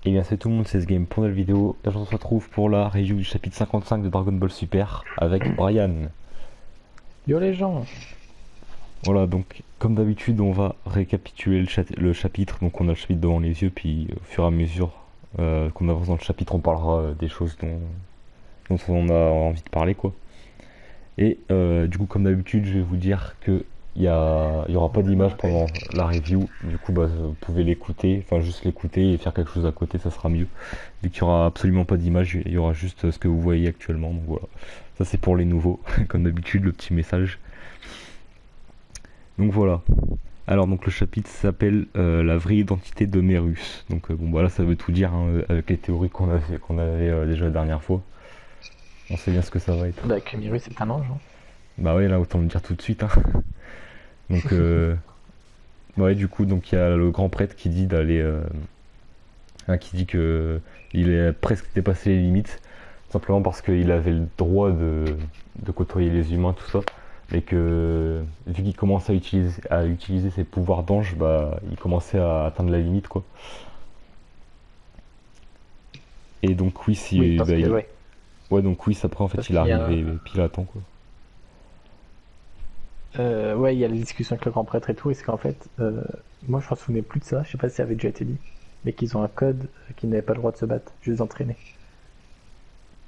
Et bien c'est tout le monde, c'est ce game pour notre vidéo. Et on se retrouve pour la review du chapitre 55 de Dragon Ball Super avec Brian. Yo les gens! Voilà, donc comme d'habitude on va récapituler le chapitre. Donc on a le chapitre devant les yeux, puis au fur et à mesure qu'on avance dans le chapitre on parlera des choses dont on a envie de parler quoi. Et du coup comme d'habitude je vais vous dire que il y aura pas d'image pendant la review. Du coup bah, vous pouvez l'écouter, enfin juste l'écouter et faire quelque chose à côté, ça sera mieux. Vu qu'il y aura absolument pas d'image, il y aura juste ce que vous voyez actuellement. Donc voilà, ça c'est pour les nouveaux, comme d'habitude le petit message. Donc voilà. Alors donc le chapitre s'appelle la vraie identité de Mérus. Donc bon bah là ça veut tout dire hein, avec les théories qu'on avait déjà la dernière fois. On sait bien ce que ça va être. Bah, Kumiru c'est un ange, hein. Bah ouais là autant le dire tout de suite hein. Donc ouais du coup donc il y a le grand prêtre qui dit d'aller qui dit que il est presque dépassé les limites simplement parce qu'il avait le droit de côtoyer les humains tout ça mais que vu qu'il commence à utiliser ses pouvoirs d'ange bah il commençait à atteindre la limite quoi. Et donc oui Oui, si parce bah, que, ouais. ouais donc oui après en Parce fait il est qu'il y arrivé a, et puis il attend quoi. ouais, il y a les discussions avec le grand prêtre et tout, et c'est qu'en fait, moi je me souvenais plus de ça, je sais pas si ça avait déjà été dit, mais qu'ils ont un code qu'ils n'avaient pas le droit de se battre, juste d'entraîner.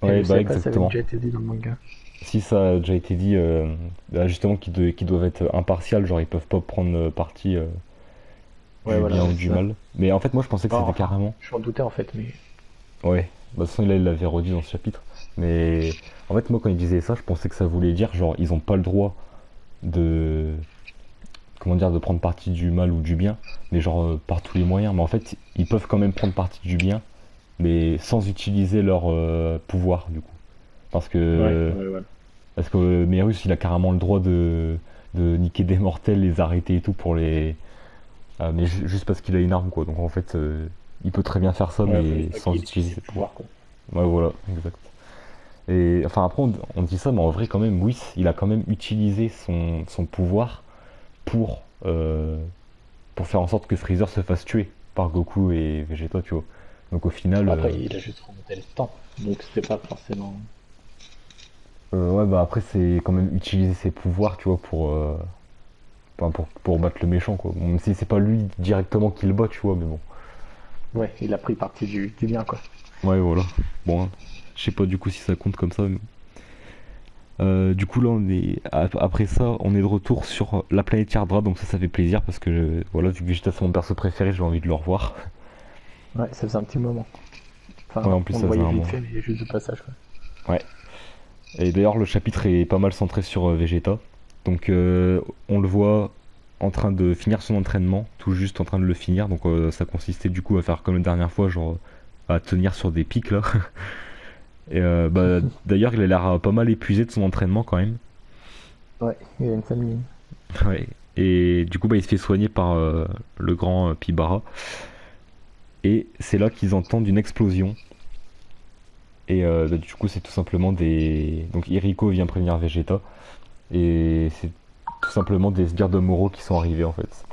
Et Ouais je bah savais pas si ça avait exactement. déjà été dit dans le manga. Si ça a déjà été dit bah, justement qu'ils doivent être impartials, genre ils peuvent pas prendre parti Ouais, du voilà, bien ouais, ou c'est du ça. mal. Mais en fait moi je pensais que Bon, c'était enfin, carrément. je m'en doutais en fait, mais Ouais, bah, de toute façon, là, il l'avait redit dans ce chapitre. Mais en fait, moi, quand il disait ça, je pensais que ça voulait dire, genre, ils ont pas le droit de. Comment dire, de prendre parti du mal ou du bien, mais genre, par tous les moyens. Mais en fait, ils peuvent quand même prendre parti du bien, mais sans utiliser leur pouvoir, du coup. Parce ouais, que. ouais, ouais. Parce que Mérus, il a carrément le droit de niquer des mortels, les arrêter et tout pour les. Mais juste parce qu'il a une arme, quoi. Donc en fait, il peut très bien faire ça, Ouais, ouais, mais c'est vrai sans qu'il utilise utiliser ses ses pouvoirs. pouvoirs, quoi. Ouais, voilà, exact. Et enfin après on dit ça, mais en vrai quand même, Whis, il a quand même utilisé son pouvoir pour, euh, pour faire en sorte que Freezer se fasse tuer par Goku et Vegeta, tu vois. Donc au final, Après, il a juste remonté le temps, donc c'était pas forcément. ouais bah après c'est quand même utiliser ses pouvoirs, tu vois, pour battre le méchant, quoi. Bon, même si c'est pas lui directement qui le bat, tu vois, mais bon. Ouais, il a pris parti du bien, quoi. Ouais voilà. Bon, hein, je sais pas du coup si ça compte comme ça, mais du coup là après ça on est de retour sur la planète Yardra, donc ça fait plaisir parce que voilà, vu que Vegeta c'est mon perso préféré j'ai envie de le revoir. Ouais, ça faisait un petit moment. Ouais Enfin, en plus on le ça faisait voyait un vite mois. fait, mais juste de passage, quoi. Ouais. Et d'ailleurs le chapitre est pas mal centré sur Vegeta. Donc on le voit en train de finir son entraînement, tout juste en train de le finir. Donc ça consistait du coup à faire comme la dernière fois, genre à tenir sur des pics là. Et bah d'ailleurs il a l'air pas mal épuisé de son entraînement quand même. Ouais, il a une sale mine. Ouais. Et du coup bah il se fait soigner par le grand Pibara. Et c'est là qu'ils entendent une explosion. Et bah, du coup, c'est tout simplement des. Donc, Iriko vient prévenir Vegeta. Et c'est tout simplement des sbires de Moro qui sont arrivés en fait.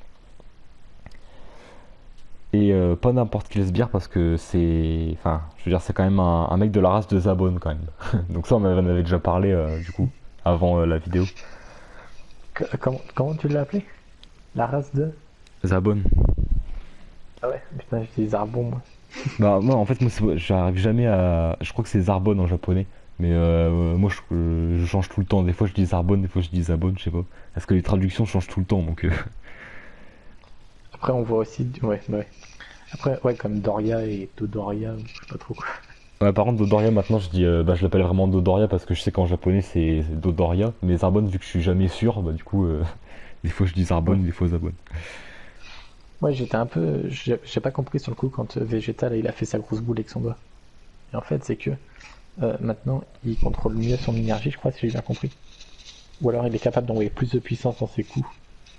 Et pas n'importe quel sbire parce que c'est. Enfin, je veux dire, c'est quand même un mec de la race de Zabon quand même. Donc, ça, on en avait déjà parlé du coup, avant la vidéo. Comment tu l'as appelé? La race de. Zabon. Ah ouais, putain, j'ai dit Zarbon, moi. Bah, moi, en fait, j'arrive jamais à. Je crois que c'est Zarbon en japonais. Mais moi, je change tout le temps. Des fois, je dis Zarbon, des fois, je dis Zabon, je sais pas. Parce que les traductions changent tout le temps, donc. Après, on voit aussi. Ouais, ouais. Après, ouais, comme Doria et Dodoria, je sais pas trop quoi. Ouais, par contre, Dodoria, maintenant, bah, je l'appelle vraiment Dodoria parce que je sais qu'en japonais, c'est Dodoria. Mais Zarbon, vu que je suis jamais sûr, bah, du coup, des fois, je dis Zarbon, Ouais. des fois Zabon. Ouais, j'étais un peu. J'ai pas compris sur le coup quand Vegeta, là, il a fait sa grosse boule avec son doigt. Et en fait, c'est que maintenant, il contrôle mieux son énergie, je crois, si j'ai bien compris. Ou alors, il est capable d'envoyer plus de puissance dans ses coups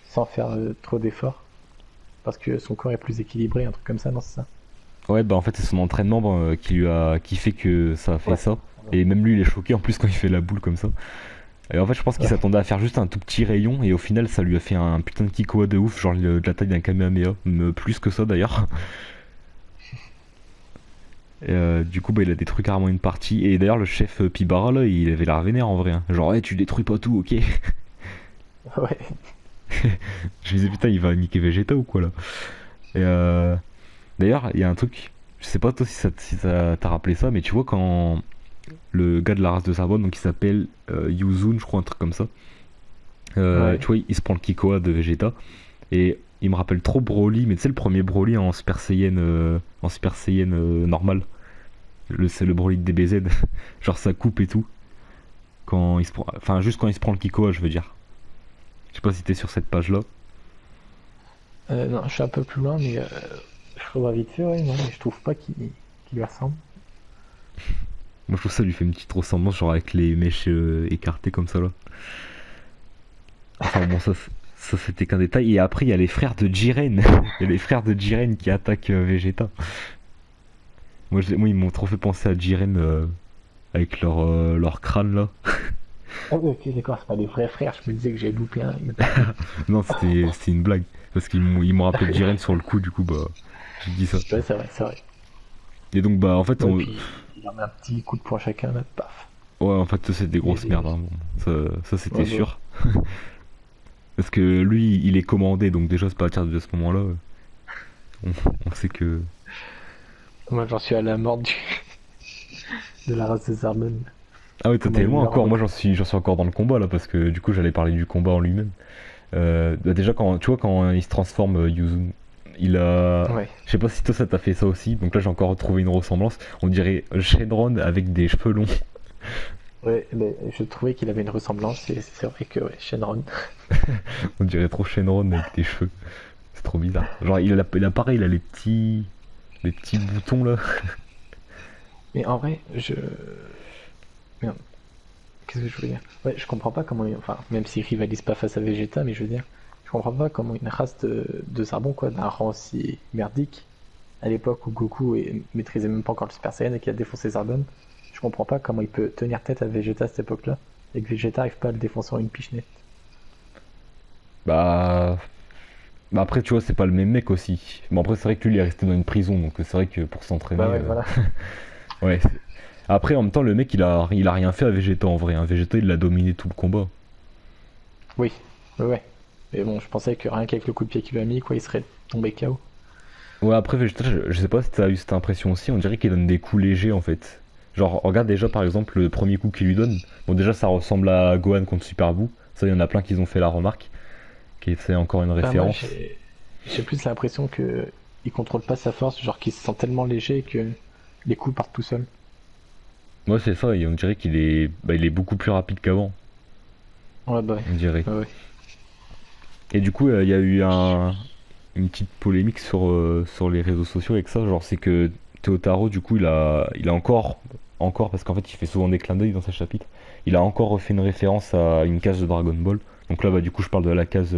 sans faire trop d'efforts. Parce que son corps est plus équilibré, un truc comme ça, non, c'est ça? Ouais, bah, en fait, c'est son entraînement qui fait que ça a fait Ouais. ça. Et même lui, il est choqué en plus quand il fait la boule comme ça. Et en fait, je pense qu'il Ouais. s'attendait à faire juste un tout petit rayon. Et au final, ça lui a fait un putain de Kikoa de ouf, genre de la taille d'un Kamehameha. Plus que ça d'ailleurs. Et, du coup, bah, il a détruit carrément une partie. Et d'ailleurs, le chef Pibara, là, il avait l'air vénère en vrai, hein. Genre, ouais, tu détruis pas tout, ok. Ouais. Je me disais, putain, il va niquer Vegeta ou quoi là. Et d'ailleurs, il y a un truc, je sais pas toi si ça t'a rappelé ça, mais tu vois, quand le gars de la race de Sarbonne, donc il s'appelle Yuzun, je crois, un truc comme ça, tu Ouais. vois, il se prend le Kikoa de Vegeta. Et il me rappelle trop Broly, mais tu sais, le premier Broly en Super Saiyan normal. C'est le Broly de DBZ. Genre ça coupe et tout. Quand il se prend, enfin, juste quand il se prend le Kikoa, je veux dire. Je sais pas si t'es sur cette page-là. Non, je suis un peu plus loin, mais je revois vite fait, ouais, non, mais je trouve pas qu'il lui ressemble. Moi, je trouve ça lui fait une petite ressemblance, genre avec les mèches écartées comme ça là. Enfin, bon, ça c'était qu'un détail. Et après, il y a les frères de Jiren. Il y a les frères de Jiren qui attaquent Vegeta. Moi, ils m'ont trop fait penser à Jiren avec leur crâne là. Ah oui, ok, d'accord, c'est pas des vrais frères, je me disais que j'ai loupé une partie. Non, c'était une blague. Parce qu'ils m'ont rappelé Jiren sur le coup, du coup, bah, j'ai dit ça. Ouais, c'est vrai, c'est vrai. Et donc, bah, en fait, Ouais, puis il en met un petit coup de poing chacun, là, paf. ouais, en fait, ça, c'est des grosses merdes, hein. Bon, ça c'était Ouais, bah, sûr. Parce que lui, il est commandé, donc déjà, c'est pas à partir de ce moment-là. On, on sait que. moi j'en suis à la mort de la race des Armen. Ah ouais, toi, Comment t'es il loin meurt encore. en... Moi, j'en suis encore dans le combat là, parce que du coup, j'allais parler du combat en lui-même. Bah, déjà, tu vois, quand il se transforme, Yuzun, il a. Ouais. Je sais pas si toi ça t'a fait ça aussi, donc là j'ai encore retrouvé une ressemblance. On dirait Shenron avec des cheveux longs. Ouais, mais je trouvais qu'il avait une ressemblance, et c'est vrai que, ouais, Shenron. On dirait trop Shenron avec des cheveux. C'est trop bizarre. Genre il a pareil, il a les petits boutons là. Mais en vrai, merde, qu'est-ce que je veux dire? Ouais, je comprends pas comment... Enfin, même s'il rivalise pas face à Vegeta, mais je veux dire, je comprends pas comment une race de Zarbon, quoi, d'un rang si merdique, à l'époque où Goku maîtrisait même pas encore le Super Saiyan et qui a défoncé Zarbon, je comprends pas comment il peut tenir tête à Vegeta à cette époque-là, et que Vegeta arrive pas à le défoncer en une pichenette. Bah. Bah après tu vois c'est pas le même mec aussi. Bon après c'est vrai que lui il est resté dans une prison donc c'est vrai que pour Bah s'entraîner. ouais, voilà. Ouais. Après en même temps le mec il a rien fait à Vegeta en vrai, hein. Vegeta il l'a dominé tout le combat. Oui, ouais, ouais. Mais bon, je pensais que rien qu'avec le coup de pied qu'il lui a mis, quoi, il serait tombé KO. Ouais après Vegeta je sais pas si t'as eu cette impression aussi, on dirait qu'il donne des coups légers en fait. Genre regarde déjà par exemple le premier coup qu'il lui donne. Bon déjà ça ressemble à Gohan contre Super Buu. Ça il y en a plein qui ont fait la remarque. Qui c'est encore une Bah moi, référence. j'ai plus l'impression que il contrôle pas sa force, genre qu'il se sent tellement léger que les coups partent tout seuls. Ouais c'est ça, et on dirait il est beaucoup plus rapide qu'avant, Ouais, bah ouais. on dirait. Ouais, ouais. Et du coup, il y a eu une petite polémique sur les réseaux sociaux avec ça. Genre, c'est que Théotaro, du coup, il a encore, parce qu'en fait, il fait souvent des clins d'œil dans ses chapitres, il a encore refait une référence à une case de Dragon Ball. Donc là, bah, du coup, je parle de la case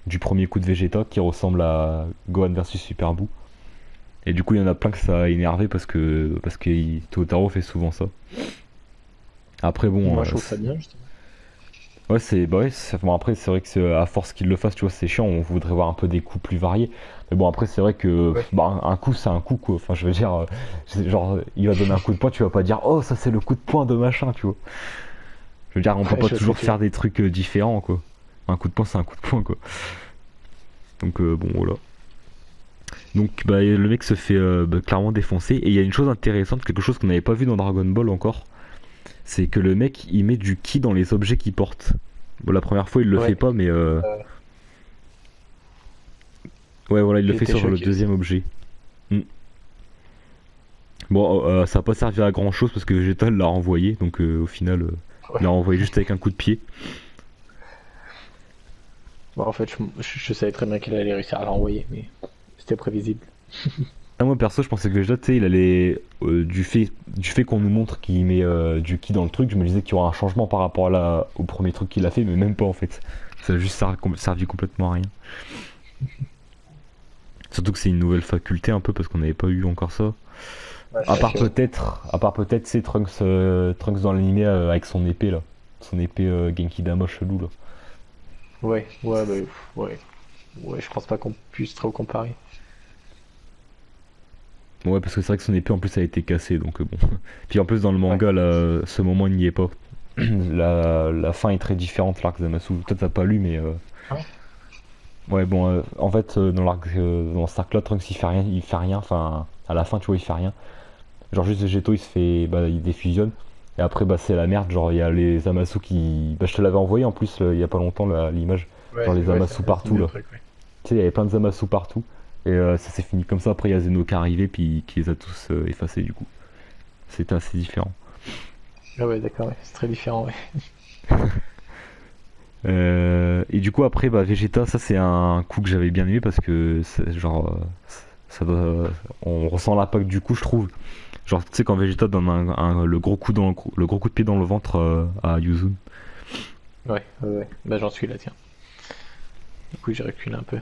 du premier coup de Vegeta qui ressemble à Gohan versus Super Buu. Et du coup, il y en a plein que ça a énervé parce que Théotaro fait souvent ça. Après, bon, Moi, je trouve ça bien, justement. ouais, bon, après, c'est vrai que à force qu'il le fasse, tu vois, c'est chiant, on voudrait voir un peu des coups plus variés. Mais bon, après, c'est vrai que Ouais. bah, un coup, c'est un coup, quoi. Enfin, je veux dire, genre, il va donner un coup de poing, tu vas pas dire, oh, ça, c'est le coup de poing de machin, tu vois. Je veux dire, on peut Ouais, pas je vois ce que toujours tu veux faire dire. des trucs différents, quoi. Un coup de poing, c'est un coup de poing, quoi. Donc, bon, voilà. Donc, bah, le mec se fait bah, clairement défoncer. Et il y a une chose intéressante, quelque chose qu'on n'avait pas vu dans Dragon Ball encore, c'est que le mec, il met du ki dans les objets qu'il porte. Bon, la première fois, il le fait Ouais. pas, mais Euh, ouais, voilà, il le j'ai fait été sur le choqué deuxième aussi. objet. Mm. Bon, ça a pas servi à grand chose parce que Vegeta l'a renvoyé, donc au final, il l'a Ouais. renvoyé juste avec un coup de pied. Bon, en fait, je savais très bien qu'il allait réussir à l'envoyer, mais c'était prévisible. Ah, moi perso, je pensais que Vegeta, tu sais, il allait. Du fait qu'on nous montre qu'il met du ki dans le truc, je me disais qu'il y aura un changement par rapport au premier truc qu'il a fait, mais même pas en fait. Ça a juste servi complètement à rien. Surtout que c'est une nouvelle faculté un peu parce qu'on n'avait pas eu encore ça. Ouais, À c'est vrai part que ouais. peut-être, à part peut-être, c'est Trunks dans l'animé avec son épée là. Son épée Genki Dama chelou là. Ouais, ouais, bah, ouais. Ouais, je pense pas qu'on puisse trop comparer. Ouais, parce que c'est vrai que son épée en plus a été cassée, donc bon. Puis en plus dans le Ouais. manga, là, ce moment il n'y est pas. La fin est très différente, l'arc Zamasu. Toi t'as pas lu, mais Ah ouais. ouais, bon, en fait, dans cet arc-là, Trunks il fait rien, enfin, à la fin, tu vois, il fait rien. Genre, juste Végéto, il se fait, bah, il défusionne. Et après, bah, c'est la merde, genre, il y a les Zamasu qui. Bah, je te l'avais envoyé en plus, il y a pas longtemps, l'image. Genre, Ouais, les ouais, Zamasu c'est partout, le là. truc, ouais. Tu sais, il y avait plein de Zamasu partout. Et ça s'est fini comme ça. Après, il y a Zeno qui est arrivé, puis qui les a tous effacés, du coup. C'était assez différent. Ah ouais, d'accord, ouais. C'est très différent, ouais. Et du coup, après, bah, Vegeta, ça, c'est un coup que j'avais bien aimé parce que, genre, ça doit, on ressent l'impact du coup, je trouve. Genre, tu sais, quand Vegeta donne le gros coup le gros coup de pied dans le ventre à Yuzun. Ouais, ouais, ouais. Bah j'en suis là, tiens. Du coup, j'ai reculé un peu.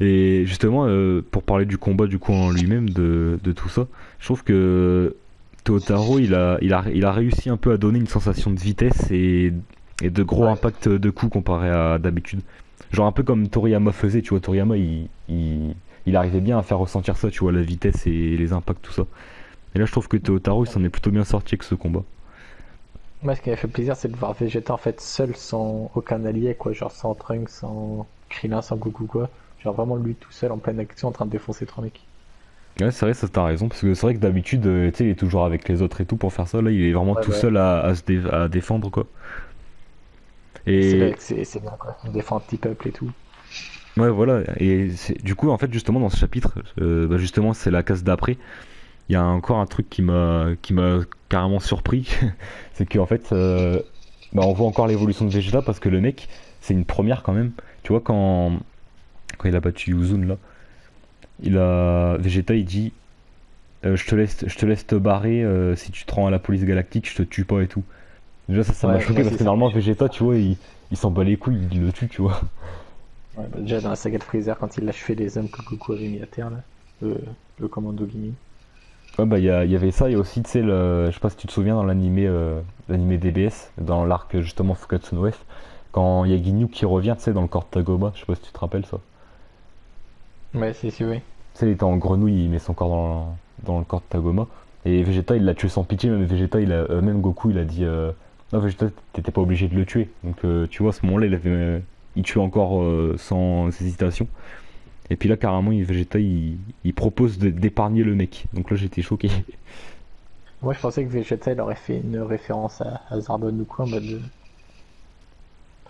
Et justement, pour parler du combat du coup en lui-même, de tout ça, je trouve que Totaro, il a réussi un peu à donner une sensation de vitesse et de gros Ouais. impact de coups comparé à d'habitude. Genre un peu comme Toriyama faisait, tu vois, Toriyama, il arrivait bien à faire ressentir ça, tu vois, la vitesse et les impacts, tout ça. Et là, je trouve que Totaro, il s'en est plutôt bien sorti avec ce combat. Moi, ce qui m'a fait plaisir, c'est de voir Vegeta en fait seul, sans aucun allié, quoi. Genre sans Trunks, sans Krillin, sans Goku, quoi. Genre vraiment lui tout seul en pleine action en train de défoncer trois mecs. Ouais, c'est vrai, ça t'as raison, parce que c'est vrai que d'habitude, tu sais, il est toujours avec les autres et tout pour faire ça. Là, il est vraiment Ouais, tout bah, seul à défendre, quoi. c'est là Et que c'est bien, quoi. Il défend un petit peuple et tout. ouais, voilà. Et du coup, en fait, justement, dans ce chapitre, bah, justement, c'est la case d'après. Il y a encore un truc qui m'a carrément surpris. C'est qu'en fait, bah, on voit encore l'évolution de Vegeta parce que le mec, c'est une première quand même. Tu vois, quand il a battu Uzun, là, Vegeta, il dit je te laisse te barrer si tu te rends à la police galactique, je te tue pas et tout. Déjà, ça m'a Ouais, choqué ouais, parce c'est que ça. normalement, Vegeta, tu vois, il s'en bat les couilles, il le tue, tu vois. Ouais, bah, déjà dans la saga de Freezer, quand il lâche fait les hommes que Goku avait mis à terre, là. Le, le commando Gimi. Ouais, bah, il y avait ça, et aussi, tu sais, je sais pas si tu te souviens dans l'animé DBS, dans l'arc justement Fukatsu no F, quand il y a Ginyu qui revient, tu sais, dans le corps de Tagoma, je sais pas si tu te rappelles ça. Ouais, si, oui. Tu sais, il était en grenouille, il met son corps dans le corps de Tagoma, et Vegeta, il l'a tué sans pitié, même Vegeta, même Goku, il a dit non, Vegeta, t'étais pas obligé de le tuer. Donc, tu vois, à ce moment-là, il tue encore sans hésitation. Et puis là, carrément, Vegeta, il propose d'épargner le mec. Donc là, j'étais choqué. Moi, je pensais que Vegeta, il aurait fait une référence à Zarbon ou quoi, en mode.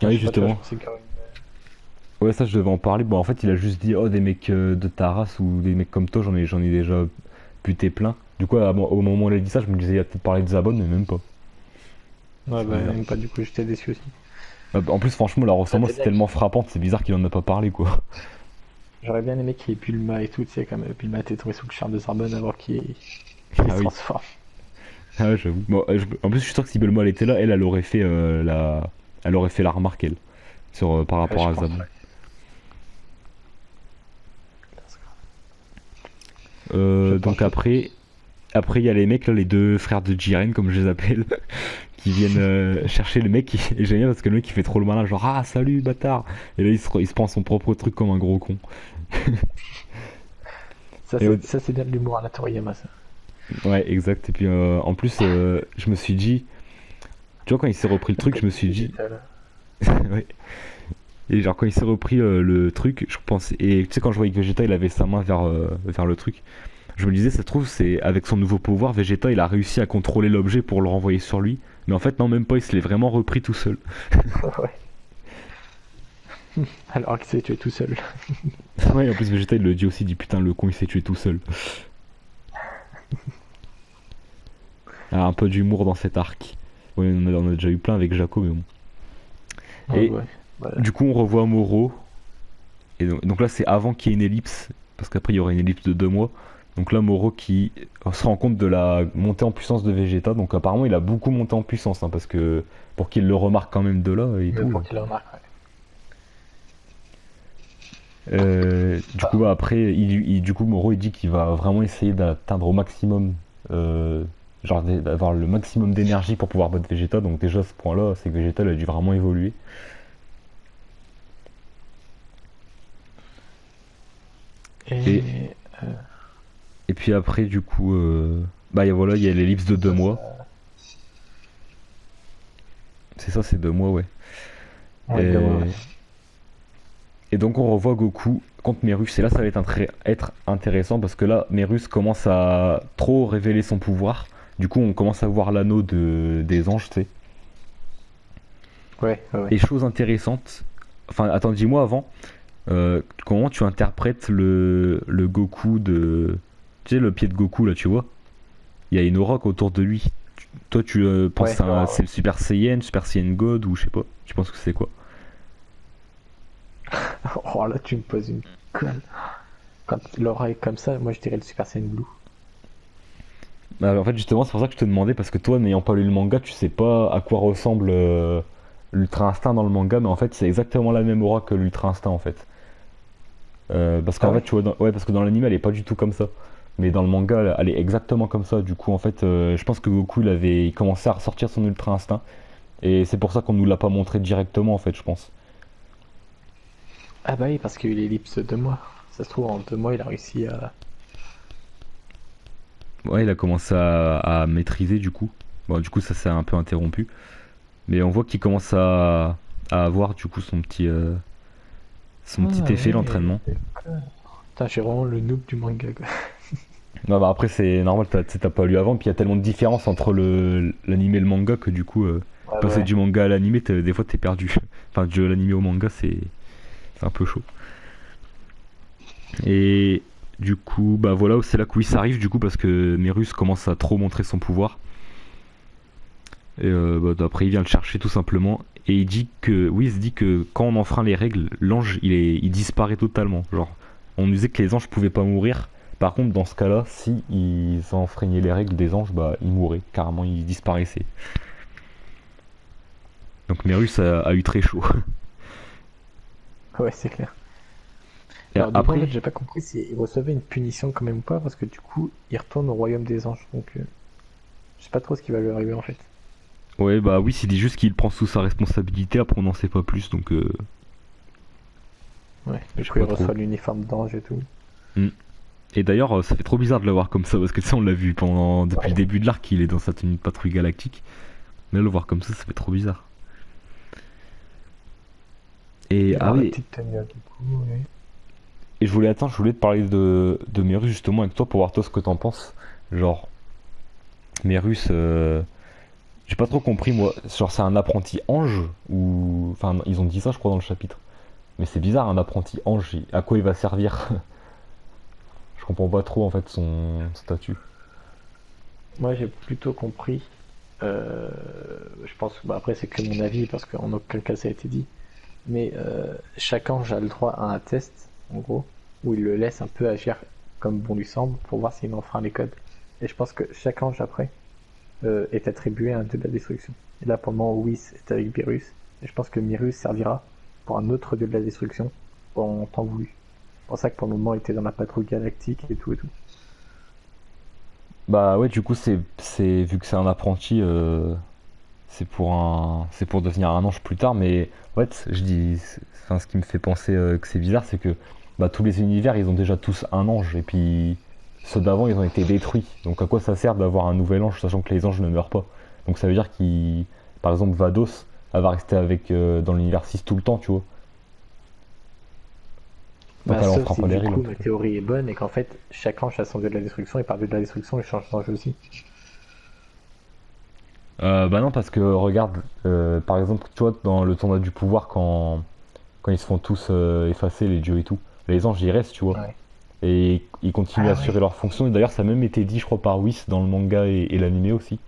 Ah Enfin, je oui, sais pas, tu vois, je justement. pensais qu'il y aurait Ouais, ça, je devais en parler. Bon, en fait, il a juste dit, oh, des mecs de ta race ou des mecs comme toi, j'en ai déjà buté plein. Du coup, au moment où il a dit ça, je me disais, il a peut-être parlé de Zabon, mais même pas. Ouais, C'est bah, bizarre. même pas, du coup, j'étais déçu aussi. En plus, franchement, la J'aurais ressemblance bien est aimé, tellement frappante, c'est bizarre qu'il en a pas parlé, quoi. j'aurais bien aimé qu'il y ait Bulma et tout, tu sais, comme Bulma était tombée sous le charme de Zarbon avant qu'il Ah se oui. transforme. Ah ouais, j'avoue. Bon, en plus, je suis sûr que si Belmo elle était là, elle aurait fait elle aurait fait la remarque, elle, par Ouais, rapport je à pense, Zabon. ouais. Je Donc pense aussi. après, il y a les mecs, là, les deux frères de Jiren, comme je les appelle, qui viennent chercher le mec. Et j'aime bien parce que le mec, il fait trop le malin, genre, ah, salut, bâtard. Et là, il se prend son propre truc comme un gros con. Et, Ça, c'est bien de l'humour à la Toriyama, ça. ouais, exact. Et puis, en plus, je me suis dit, tu vois, quand il s'est repris le Même truc, t'as je me dit suis dit, Vegeta, là. ouais. Et genre, quand il s'est repris le truc, je pensais, et tu sais, quand je voyais que Vegeta, il avait sa main vers le truc, je me disais, ça se trouve, c'est avec son nouveau pouvoir, Vegeta, il a réussi à contrôler l'objet pour le renvoyer sur lui. Mais en fait, non, même pas, il se l'est vraiment repris tout seul. Ouais. Alors qu'il s'est tué tout seul. Ouais, en plus, Vegeta, il le dit aussi, il dit putain, le con, il s'est tué tout seul. Ah, un peu d'humour dans cet arc. Ouais, on a déjà eu plein avec Jaco, mais bon. Ouais, Et ouais. Voilà. du coup, on revoit Moro. Et donc là, c'est avant qu'il y ait une ellipse, parce qu'après, il y aurait une ellipse de 2 mois. Donc là, Moro qui se rend compte de la montée en puissance de Vegeta. Donc apparemment, il a beaucoup monté en puissance, hein, parce que pour qu'il le remarque quand même de là et Mais tout. pour qu'il le remarque, ouais. Du coup, bah, après, du coup, Moro, il dit qu'il va vraiment essayer d'atteindre au maximum, euh, genre d'avoir le maximum d'énergie pour pouvoir battre Vegeta. Donc déjà, à ce point-là, c'est que Vegeta il a dû vraiment évoluer. Et Et. puis après, du coup, bah et voilà, il y a l'ellipse de deux Ça, mois. ça... C'est ça, c'est 2 mois, ouais. Ouais, de moi, ouais. Et, et donc on revoit Goku contre Merus. Et là, ça va être intéressant parce que là, Merus commence à trop révéler son pouvoir. Du coup, on commence à voir l'anneau des anges, tu sais. Ouais, ouais, ouais. Et chose intéressante, enfin, attends, dis-moi avant, comment tu interprètes le Goku de. Tu sais, le pied de Goku, là, tu vois? Il y a une aura autour de lui. Toi, tu penses Ouais, que genre, c'est le Super Saiyan God ou je sais pas. Tu penses que c'est quoi? oh là, tu me poses une colle. Quand l'aura est comme ça, moi je dirais le Super Saiyan Blue. Bah, en fait, justement, c'est pour ça que je te demandais, parce que toi, n'ayant pas lu le manga, tu sais pas à quoi ressemble l'Ultra Instinct dans le manga, mais en fait, c'est exactement la même aura que l'Ultra Instinct, en fait. Parce Ah qu'en fait, ouais? tu vois, ouais, parce que dans l'anime, elle est pas du tout comme ça. Mais dans le manga, elle est exactement comme ça. Du coup, en fait, je pense que Goku, il commençait à ressortir son Ultra Instinct. Et c'est pour ça qu'on nous l'a pas montré directement, en fait, je pense. Ah bah oui, parce qu'il y a eu l'ellipse de 2 mois. Ça se trouve, en 2 mois, il a réussi à. Ouais, il a commencé à maîtriser, du coup. Bon, du coup, ça s'est un peu interrompu. Mais on voit qu'il commence à avoir, du coup, son petit Ah effet, ouais, l'entraînement. d'accord. Putain, j'ai vraiment le noob du manga, quoi. Non, bah après, c'est normal, tu sais, t'as pas lu avant, puis il y a tellement de différences entre l'anime et le manga que du coup, Ouais, passer ouais. du manga à l'anime, des fois t'es perdu. Enfin, de l'anime au manga, c'est un peu chaud. Et du coup, bah voilà, c'est là que Whis arrive, du coup, parce que Merus commence à trop montrer son pouvoir. Et bah, après, il vient le chercher tout simplement. Et Whis dit que quand on enfreint les règles, l'ange, il disparaît totalement. Genre, on nous disait que les anges pouvaient pas mourir. Par contre, dans ce cas-là, si ils enfreignaient les règles des anges, bah, ils mouraient. Carrément, ils disparaissaient. Donc Merus a eu très chaud. Ouais, c'est clair. Et Alors, du coup, en fait, après, j'ai pas compris s'il recevait une punition quand même ou pas, parce que du coup, il retourne au royaume des anges. Donc, je sais pas trop ce qui va lui arriver en fait. ouais, bah oui, il dit juste qu'il prend sous sa responsabilité, après on n'en sait pas plus, donc Ouais, du je sais coup, il pas trop. reçoit l'uniforme d'ange et tout. Hmm. Et d'ailleurs, ça fait trop bizarre de le voir comme ça, parce que ça, on l'a vu depuis le Ouais. début de l'arc, il est dans sa tenue de patrouille galactique. Mais là, le voir comme ça fait trop bizarre. Et ah Alors, la oui, petite tenue, du coup, ouais. et je voulais te parler de Merus justement avec toi pour voir toi ce que t'en penses. Genre, Merus, j'ai pas trop compris moi. Genre, c'est un apprenti ange ou. Enfin, ils ont dit ça, je crois, dans le chapitre. Mais c'est bizarre, un apprenti ange, à quoi il va servir? Je comprends pas trop en fait son statut. Moi, j'ai plutôt compris. euh, je pense que, bah, après, c'est que mon avis, parce qu'en aucun cas ça a été dit. Mais chaque ange a le droit à un test, en gros, où il le laisse un peu agir comme bon lui semble pour voir s'il enfreint les codes. Et je pense que chaque ange après est attribué à un dieu de la destruction. Et là, pour le moment, Whis est avec Beerus. Et je pense que Myrus servira pour un autre dieu de la destruction en temps voulu. C'est pour ça que pour le moment, il était dans la patrouille galactique et tout et tout. Bah ouais, du coup c'est vu que c'est un apprenti, c'est pour devenir un ange plus tard. Mais en fait, enfin, ce qui me fait penser que c'est bizarre, c'est que bah, tous les univers ils ont déjà tous un ange et puis ceux d'avant ils ont été détruits. Donc à quoi ça sert d'avoir un nouvel ange sachant que les anges ne meurent pas? Donc ça veut dire qu'il, par exemple Vados, elle va rester avec dans l'univers 6 tout le temps, tu vois. Tant Bah, qu'elle en sauf fera si pas les du règles en coup tout ma cas. théorie est bonne et qu'en fait chaque ange a son dieu de la destruction et par dieu de la destruction il change d'ange aussi. Bah non, parce que regarde, par exemple, tu vois, dans le tournoi du pouvoir, quand ils se font tous effacer, les dieux et tout, les anges ils restent, tu vois, Ouais. et ils continuent à Ah ouais. assurer leur fonction. Et d'ailleurs, ça a même été dit, je crois, par Whis dans le manga et l'animé aussi,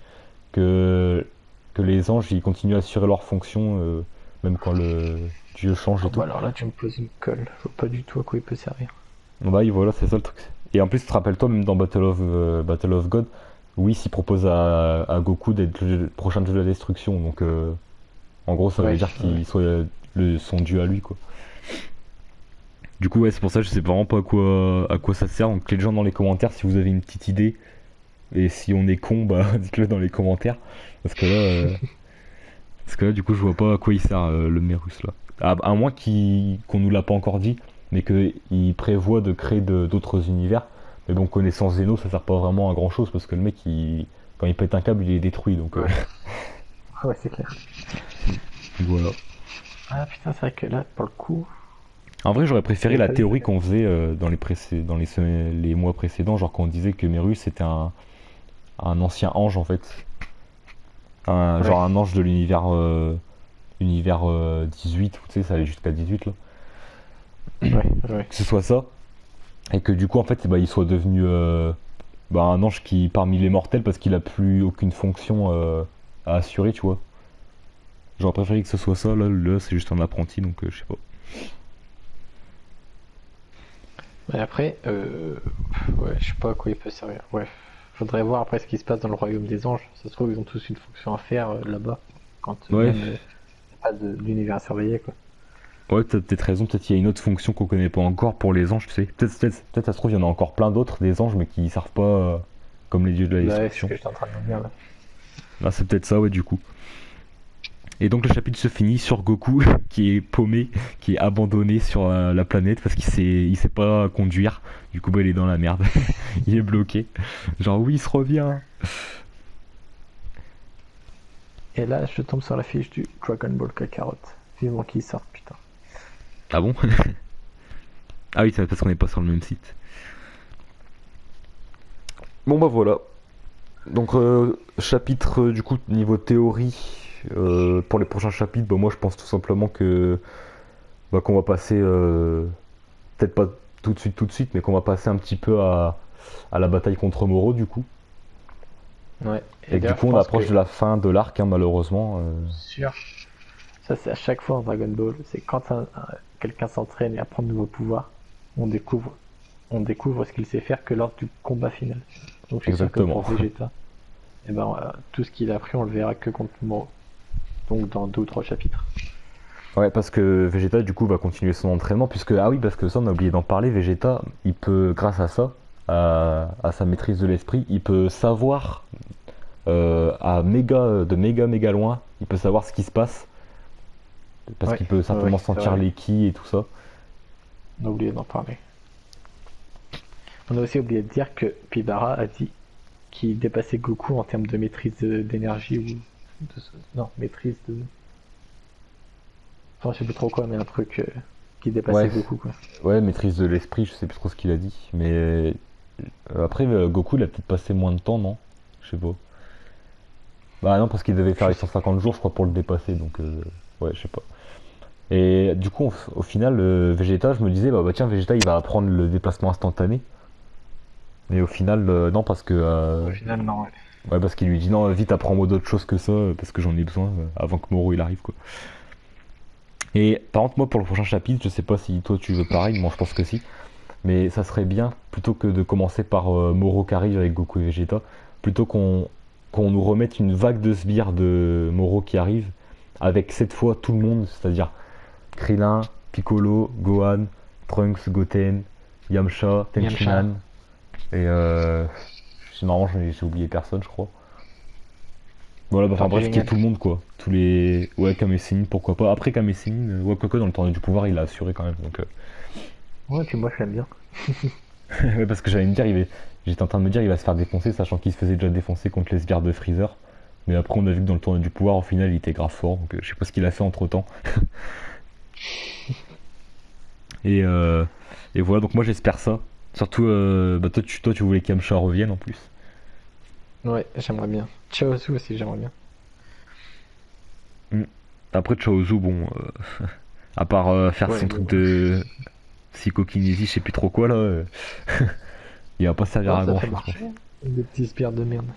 que, que les anges ils continuent à assurer leur fonction, même quand le dieu change Oh et tout. bah alors là tu me poses une colle. Je vois pas du tout à quoi il peut servir. Bah oui, voilà, c'est ça le truc. Et en plus, tu te rappelles, toi, même dans Battle of God, Whis il propose à Goku d'être le prochain dieu de la destruction, donc. En gros, ça veut Ouais, dire ouais. qu'il soit son dieu à lui, quoi. Du coup, ouais, c'est pour ça que je sais vraiment pas à quoi ça sert. Donc, les gens dans les commentaires, si vous avez une petite idée, et si on est con, bah, dites-le dans les commentaires. Parce que là, du coup, je vois pas à quoi il sert le Mérus là. À moins qu'on nous l'a pas encore dit, mais qu'il prévoit de créer d'autres univers. Mais bon, connaissant Zeno, ça sert pas vraiment à grand chose parce que le mec, quand il pète un câble, il est détruit. Donc Ouais, ouais, c'est clair. voilà. Ah putain, c'est vrai que là, pour le coup, En vrai, j'aurais préféré j'avais la pas vu. théorie qu'on faisait dans les mois précédents, genre quand on disait que Merus c'était un ancien ange en fait. Ouais, Genre un ange de univers 18, tu sais, ça allait jusqu'à 18 là. ouais, ouais. Que ce soit ça, et que du coup en fait bah, il soit devenu un ange qui parmi les mortels parce qu'il a plus aucune fonction à assurer, tu vois. J'aurais préféré que ce soit ça, là c'est juste un apprenti, donc je sais pas. Mais après, ouais, je sais pas à quoi il peut servir. Ouais, faudrait voir après ce qui se passe dans le royaume des anges. Ça se trouve, ils ont tous une fonction à faire là-bas, quand Ouais, même pas de l'univers à surveiller, quoi. ouais, t'as peut-être raison, peut-être il y a une autre fonction qu'on connaît pas encore pour les anges, tu sais. Peut-être ça se trouve, il y en a encore plein d'autres, des anges, mais qui servent pas comme les dieux de la Bah ouais, c'est ce destruction. que j'étais en train de me dire là. Là, c'est peut-être ça, ouais, du coup. Et donc le chapitre se finit sur Goku qui est paumé, qui est abandonné sur la planète parce il sait pas conduire. Du coup, bah, il est dans la merde. Il est bloqué. Genre, oui, il se revient. Et là, je tombe sur la fiche du Dragon Ball Kakarot. Vivement qu'il sorte, putain. Ah bon? Ah oui, c'est parce qu'on n'est pas sur le même site. Bon, bah voilà. Donc, chapitre, du coup, niveau théorie, pour les prochains chapitres, bah, moi je pense tout simplement que bah, qu'on va passer, peut-être pas tout de suite, mais qu'on va passer un petit peu à la bataille contre Moro, du coup. Ouais, et Et que du d'ailleurs, coup, je on pense approche que, de la fin de l'arc, hein, malheureusement. sûr, ça c'est à chaque fois en Dragon Ball, c'est quand quelqu'un s'entraîne et apprend de nouveaux pouvoirs, on découvre, on découvre ce qu'il sait faire que lors du combat final. Donc je suis sûr que pour Exactement. Vegeta, eh ben, tout ce qu'il a appris, on le verra que contre Moro. Donc dans 2 ou 3 chapitres. Ouais, parce que Vegeta, du coup, va continuer son entraînement, puisque, ah oui, parce que ça, on a oublié d'en parler, Vegeta, il peut, grâce à ça, à sa maîtrise de l'esprit, il peut savoir, de méga loin, il peut savoir ce qui se passe, parce Ouais, qu'il peut ouais, ouais, certainement c'est sentir vrai. les ki et tout ça. On a oublié d'en parler. On a aussi oublié de dire que Pibara a dit qu'il dépassait Goku en termes de maîtrise d'énergie ou non, maîtrise de. Enfin, je sais plus trop quoi, mais un truc qui dépassait Ouais, Goku, quoi. ouais, maîtrise de l'esprit, je sais plus trop ce qu'il a dit, mais après, Goku, il a peut-être passé moins de temps, non? Je sais pas. Bah non, parce qu'il devait faire Je les sais. 150 jours, je crois, pour le dépasser, donc ouais, je sais pas. Et du coup, au final, Vegeta, je me disais, bah tiens, Vegeta, il va apprendre le déplacement instantané. Mais au final, non, parce que. Au final, non. Ouais. Ouais, parce qu'il lui dit, non, vite, apprends-moi d'autres choses que ça, parce que j'en ai besoin, avant que Moro il arrive, quoi. Et par contre, moi, pour le prochain chapitre, je sais pas si toi tu veux pareil, moi je pense que si. Mais ça serait bien, plutôt que de commencer par Moro qui arrive avec Goku et Vegeta, plutôt qu'on nous remette une vague de sbires de Moro qui arrive, avec cette fois tout le monde, c'est-à-dire Krillin, Piccolo, Gohan, Trunks, Goten, Yamcha, Yamcha, Tenshinhan, et c'est marrant, j'ai oublié personne, je crois. Voilà, bah, enfin Tortue bref, qu'il y ait Géniale. tout le monde quoi. Tous les. Ouais, Kame Sennin, pourquoi pas. Après Kame Sennin, ouais, quoique dans le tournoi du pouvoir, il a assuré quand même. Donc, Ouais, puis moi je l'aime bien. ouais, parce que j'étais en train de me dire, il va se faire défoncer, sachant qu'il se faisait déjà défoncer contre les sbires de Freezer. Mais après, on a vu que dans le tournoi du pouvoir, au final, il était grave fort. Donc, je sais pas ce qu'il a fait entre temps. Et, euh, et voilà, donc moi j'espère ça. Surtout, bah, toi, tu voulais qu'Yamcha revienne en plus. Ouais, j'aimerais bien. Chaozu aussi, j'aimerais bien. Mm. Après, Chaozu, bon, à part faire Ouais, son truc bon. de psychokinésie, je sais plus trop quoi là, il va pas servir Non, à ça grand fait chose, je pense. marcher. Des petits sbires de merde.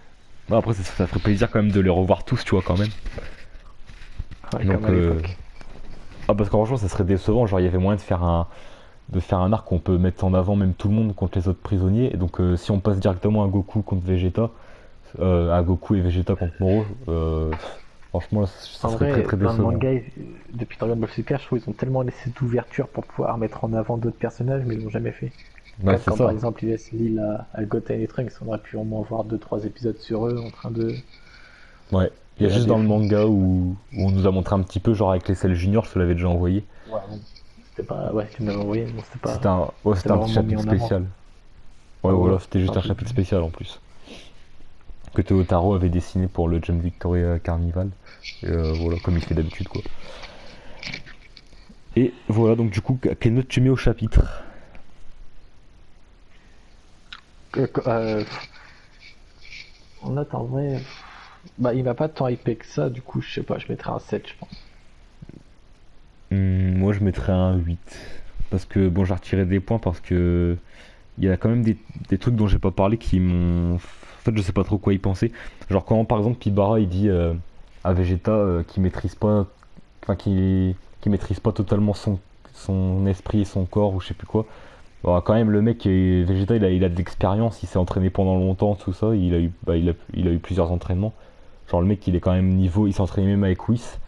Bon, après, ça ferait plaisir quand même de les revoir tous, tu vois, quand même. Ouais, comme Donc, à l'époque. ah, parce qu'en franchement, ça serait décevant. Genre, il y avait moyen de faire un arc où on peut mettre en avant même tout le monde contre les autres prisonniers. Et donc, si on passe directement à Goku contre Vegeta, à Goku et Vegeta contre Moro, franchement, là, ça En serait très vrai, très dans le décevant. manga, depuis Dragon Ball Super, je trouve qu'ils ont tellement laissé d'ouverture pour pouvoir mettre en avant d'autres personnages, mais ils l'ont jamais fait. Ouais, Comme c'est quand par ça. exemple ils laissent l'île à Goten et Trunks, on aurait pu au moins voir 2 3 épisodes sur eux en train Ouais. Il y de a la juste dans le défoncer. manga où on nous a montré un petit peu, genre avec les Cell Junior, je te l'avais déjà envoyé. Ouais, bon. C'était pas. Ouais, tu m'avais envoyé, mais bon, C'était un c'était pas petit vraiment mis chapitre en avant, spécial. quoi. Ouais, Ah voilà, voilà, c'était c'est juste un un truc. chapitre spécial en plus. Que Tootaro avait dessiné pour le Jump Victoria Carnival. Et voilà, comme il fait d'habitude, quoi. Et voilà, donc du coup, quelle note tu mets au chapitre? Euh, en note, en vrai, bah, il m'a pas tant hypé que ça, du coup, je sais pas, je mettrais un 7, je pense. Moi, je mettrais un 8. Parce que, bon, j'ai retiré des points parce que il y a quand même des trucs dont j'ai pas parlé qui m'ont. En fait, je sais pas trop quoi y penser. Genre, quand par exemple Pibara il dit à Vegeta qu'il maîtrise pas. Enfin, qui maîtrise pas totalement son esprit et son corps ou je sais plus quoi. Bon, quand même, le mec, Vegeta, il a de l'expérience, il s'est entraîné pendant longtemps, tout ça. Il a eu plusieurs entraînements. Genre, le mec, il est quand même niveau. Il s'est entraîné même avec Whis.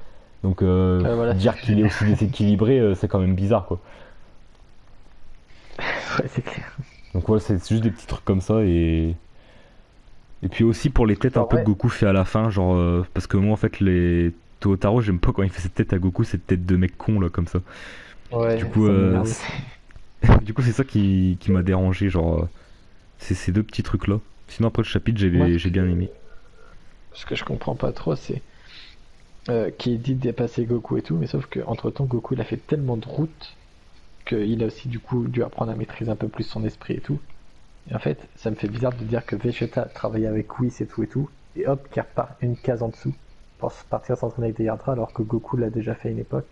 Donc, Voilà, c'est ce dire que qu'il j'ai. est aussi déséquilibré, c'est quand même bizarre, quoi. Ouais, c'est clair. Donc, voilà, c'est juste des petits trucs comme ça. Et puis aussi pour les têtes un En peu que vrai, Goku fait à la fin, genre. Parce que moi, en fait, les. Totaro, j'aime pas quand il fait cette tête à Goku, cette tête de mec con, là, comme ça. Du ouais, coup, ça m'énerve aussi. du coup c'est ça qui m'a dérangé, genre. C'est ces deux petits trucs là. Sinon après le chapitre Moi, j'ai bien aimé. ce que je comprends pas trop, c'est qu'il dit de dépasser Goku et tout, mais sauf que entre temps, Goku il a fait tellement de routes qu'il a aussi du coup dû apprendre à maîtriser un peu plus son esprit et tout. Et en fait, ça me fait bizarre de dire que Vegeta travaille avec Whis et tout, et hop, qui repart une case en dessous pour partir s'entraîner avec des Yardra, alors que Goku l'a déjà fait à une époque.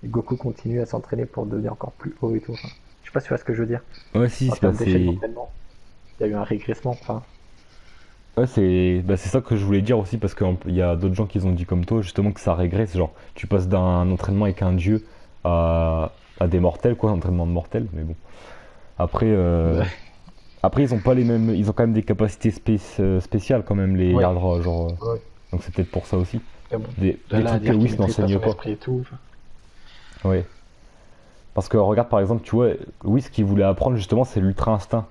Et Goku continue à s'entraîner pour devenir encore plus haut et tout. Enfin, je sais pas si tu vois ce que je veux dire. Ouais si En c'est bah, termes d'échelle c'est d'entraînement, il y a eu un régressement. Enfin, ouais, c'est ça que je voulais dire aussi parce qu'il y a d'autres gens qui ont dit comme toi justement que ça régresse, genre tu passes d'un entraînement avec un dieu à des mortels quoi, un entraînement de mortels, mais bon. Après bah, après ils ont pas les mêmes, ils ont quand même des capacités spéciales quand même les ouais, Yardra, genre ouais. donc c'est peut-être pour ça aussi. Mais bon, de Des là à trucs que dire qu'il Whis maîtrise pas n'enseigne son pas. esprit et tout. Enfin, Ouais. Parce que regarde par exemple, tu vois, Whis ce qu'il voulait apprendre justement c'est l'ultra instinct.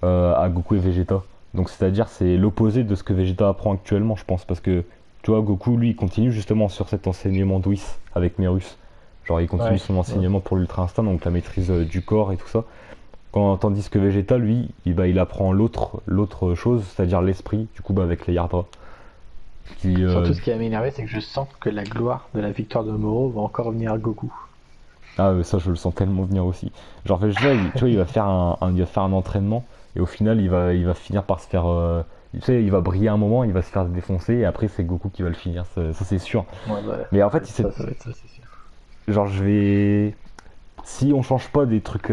À Goku et Vegeta. Donc c'est-à-dire c'est l'opposé de ce que Vegeta apprend actuellement, je pense, parce que tu vois Goku lui il continue justement sur cet enseignement d'Whis avec Merus. Genre il continue ouais, son ouais. enseignement pour l'Ultra Instinct, donc la maîtrise du corps et tout ça. Tandis que Vegeta lui, il apprend l'autre chose, c'est-à-dire l'esprit, du coup bah, avec les Yardra. Qui Surtout, ce qui va m'énerver, c'est que je sens que la gloire de la victoire de Moro va encore venir à Goku. ah ça je le sens tellement venir aussi. Genre Vegeta, tu vois, il va faire un entraînement et au final il va finir par se faire tu sais, il va briller un moment, il va se faire défoncer et après c'est Goku qui va le finir, ça c'est sûr. Ouais, bah, Mais en fait, ça va être ça, c'est sûr. genre je vais si on change pas des trucs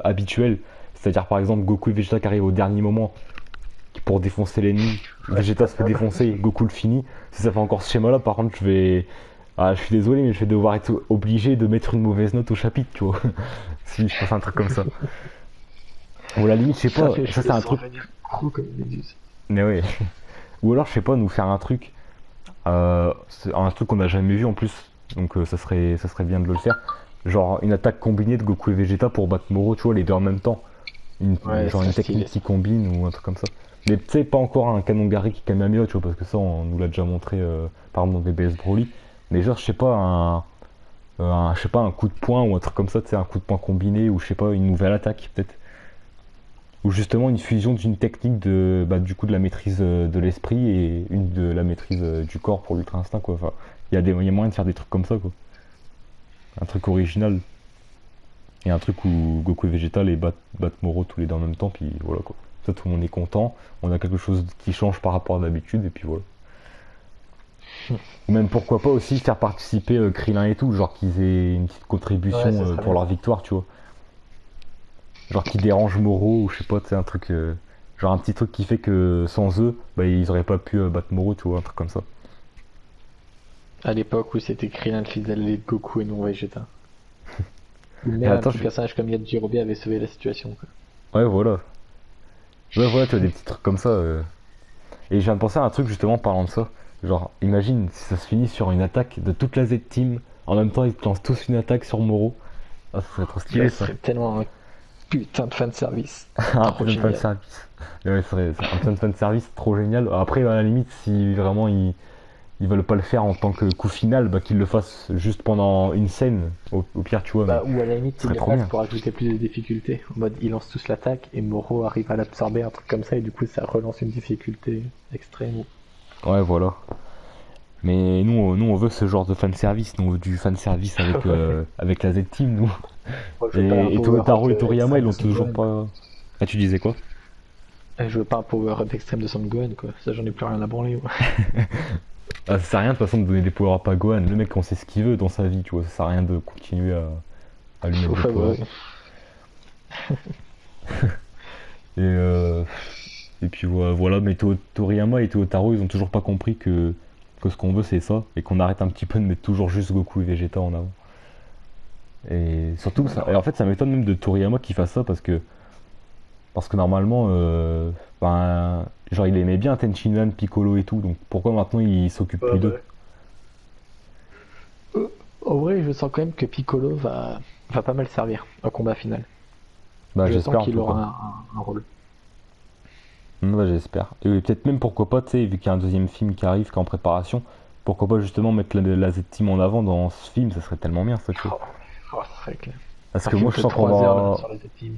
habituels, c'est-à-dire par exemple Goku et Vegeta qui arrivent au dernier moment pour défoncer l'ennemi, Ouais, Vegeta se fait défoncer, Goku le finit. Si ça fait encore ce schéma là, par contre je suis désolé mais je vais devoir être obligé de mettre une mauvaise note au chapitre, tu vois. Si je pense à un truc comme ça. Ou à la limite, je sais Ça pas, fait, ça je c'est le un sens truc. venir gros comme une méduse. Mais ouais. Ou alors, je sais pas, nous faire un truc. C'est un truc qu'on n'a jamais vu en plus. Donc ça serait bien de le faire. Genre une attaque combinée de Goku et Vegeta pour battre Moro, tu vois, les deux en même temps. Ouais, ce Genre serait une stylé technique ça. qui combine ou un truc comme ça. Mais tu sais, pas encore un Kanongari qui Kamehameha, tu vois, parce que ça, on nous l'a déjà montré par exemple dans VBS Broly. Mais genre, je sais pas, je sais pas, un coup de poing ou un truc comme ça, tu sais, un coup de poing combiné ou je sais pas, une nouvelle attaque peut-être. Ou justement une fusion d'une technique du coup de la maîtrise de l'esprit et une de la maîtrise du corps pour l'ultra instinct quoi. Enfin, il y a moyen de faire des trucs comme ça quoi. Un truc original et un truc où Goku et Vegeta les battent Moro tous les deux en même temps puis voilà quoi. Ça tout le monde est content, on a quelque chose qui change par rapport à d'habitude et puis voilà. Ou même pourquoi pas aussi faire participer Krillin et tout, genre qu'ils aient une petite Ouais, contribution ça serait pour bien. leur victoire tu vois. Genre qui dérange Moro ou je sais pas, c'est un truc genre un petit truc qui fait que sans eux, bah ils auraient pas pu battre Moro, tu vois, un truc comme ça. À l'époque où c'était Krillin le fils de Goku et non Vegeta. Ou Et même un attends, petit personnage comme Yajirobe avait sauvé la situation, quoi. ouais voilà. Ouais voilà, tu vois des petits trucs comme ça. Et je viens de penser à un truc justement parlant de ça. Genre, imagine si ça se finit sur une attaque de toute la Z-Team. En même temps, ils te lancent tous une attaque sur Moro. Ah, ça serait trop Bah, stylé ce ça. serait tellement un putain de fan service. Un Trop putain de fan génial. service. Mais ouais, un putain de fan service trop génial. Après, à la limite, si vraiment ils veulent pas le faire en tant que coup final, bah qu'ils le fassent juste pendant une scène, au pire, tu vois, mais Bah, ou à la limite, ce ils serait le trop fassent bien. pour ajouter plus de difficultés. En mode, ils lancent tous l'attaque et Moro arrive à l'absorber, un truc comme ça, et du coup, ça relance une difficulté extrême. Ouais, voilà. Mais nous on veut ce genre de fanservice, nous on veut du fanservice avec, Ouais. avec la Z-Team, nous. Moi, je veux pas un Et power-up Taro et Toriyama, extrême ils de l'ont Son toujours Gohan. pas. Ah, tu disais quoi? Je veux pas un power-up extrême de Son Gohan, quoi. Ça, j'en ai plus rien à branler, moi. Ah, ça sert à rien de toute façon de donner des power-up à Gohan. Le mec, on sait ce qu'il veut dans sa vie, tu vois. Ça sert à rien de continuer à lui mettre des Ouais, power-up. ouais. Et, et puis voilà, mais Toriyama et Taro, ils ont toujours pas compris que ce qu'on veut c'est ça. Et qu'on arrête un petit peu de mettre toujours juste Goku et Vegeta en avant. Et surtout, ça, et en fait, ça m'étonne même de Toriyama qui fasse ça parce que normalement, ben, genre, il aimait bien Tenshinhan, Piccolo et tout. Donc pourquoi maintenant il s'occupe Ouais, plus d'eux? ouais. En vrai, je sens quand même que Piccolo va pas mal servir au combat final. Bah, Je sens j'espère en qu'il tout aura cas. un rôle. Bah, j'espère. Et peut-être même pourquoi pas, tu sais, vu qu'il y a un deuxième film qui arrive, qui est en préparation, pourquoi pas justement mettre la Z-Team en avant dans ce film, ça serait tellement bien ça, tu vois. Oh, oh, c'est vrai que Parce un que film moi je de sens qu'on 3 heures là, va. sur les teams.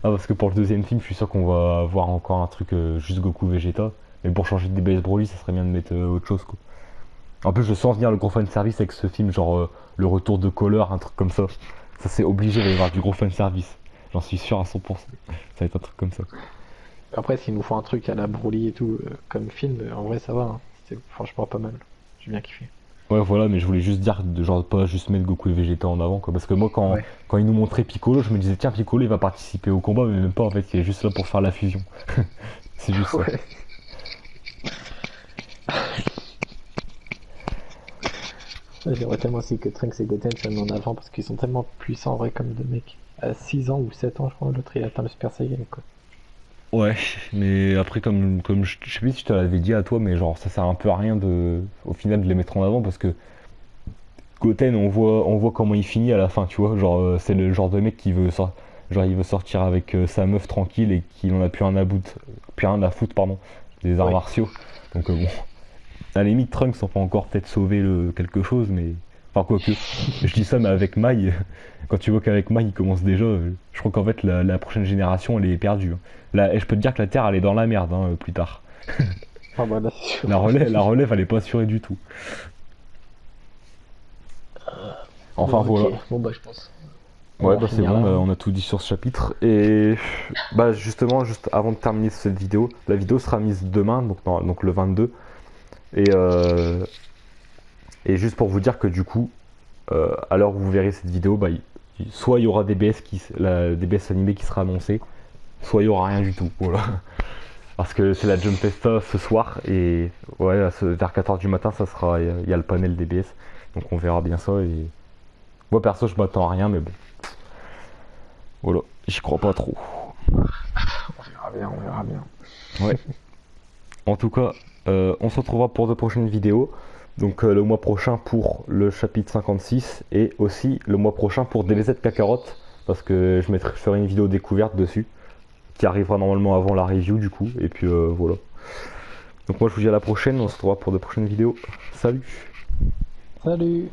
Ah, parce que pour le deuxième film, je suis sûr qu'on va avoir encore un truc juste Goku Vegeta. Mais pour changer de DBS Broly, ça serait bien de mettre autre chose, quoi. En plus, je sens venir le gros fan service avec ce film, genre le retour de Color, un truc comme ça. Ça, c'est obligé, il va y avoir du gros fan service. J'en suis sûr à 100%. Ça va être un truc comme ça. Après, s'il nous faut un truc à la Broly et tout, comme film, en vrai, ça va. Hein. C'est franchement pas mal. J'ai bien kiffé. Ouais, voilà, mais je voulais juste dire, de genre, pas juste mettre Goku et Vegeta en avant, quoi. Parce que moi, Ouais. quand ils nous montraient Piccolo, je me disais, tiens, Piccolo, il va participer au combat, mais même pas, en fait, il est juste là pour faire la fusion. C'est juste ça. Ouais. J'aimerais tellement aussi que Trunks et Goten soient mis en avant parce qu'ils sont tellement puissants en vrai comme deux mecs. À 6 ans ou 7 ans, je crois, l'autre il atteint le Super Saiyan quoi. Ouais, mais après, comme je sais plus si je te l'avais dit à toi, mais genre, ça sert un peu à rien au final, de les mettre en avant, parce que Goten, on voit comment il finit à la fin, tu vois. Genre, c'est le genre de mec qui genre, il veut sortir avec sa meuf tranquille et qui n'en a plus rien à foutre, pardon, des arts Ouais. martiaux. Donc, bon, à la limite, Trunks, on peut encore peut-être sauver quelque chose, mais. Enfin, quoique. Je dis ça, mais avec Mai, quand tu vois qu'avec Mai, il commence déjà, je crois qu'en fait, la prochaine génération, elle est perdue, hein. Là, et je peux te dire que la Terre, elle est dans la merde, hein, plus tard. Ah bah là, c'est sûr. La relève, elle est pas assurée du tout. Enfin, Bon, ok. voilà. Bon, bah, je pense. On va Ouais, en bah c'est finir bon, là. bah, Hein. on a tout dit sur ce chapitre. Et bah justement, juste avant de terminer cette vidéo, la vidéo sera mise demain, donc le 22. Et, euh, et juste pour vous dire que du coup, à l'heure où vous verrez cette vidéo, bah, soit il y aura la DBS animé qui sera annoncée, soit il y aura rien du tout. Voilà. Parce que c'est la Jump Festa ce soir et ouais, vers 14h du matin, il y a le panel DBS. Donc on verra bien ça. Et moi perso, je m'attends à rien, mais bon, voilà, j'y crois pas trop. On verra bien, on verra bien. Ouais. En tout cas, on se retrouvera pour de prochaines vidéos. Donc le mois prochain pour le chapitre 56 et aussi le mois prochain pour DBZ Kakarot parce que je ferai une vidéo découverte dessus qui arrivera normalement avant la review du coup. Et puis voilà. Donc moi je vous dis à la prochaine, on se retrouvera pour de prochaines vidéos. Salut! Salut!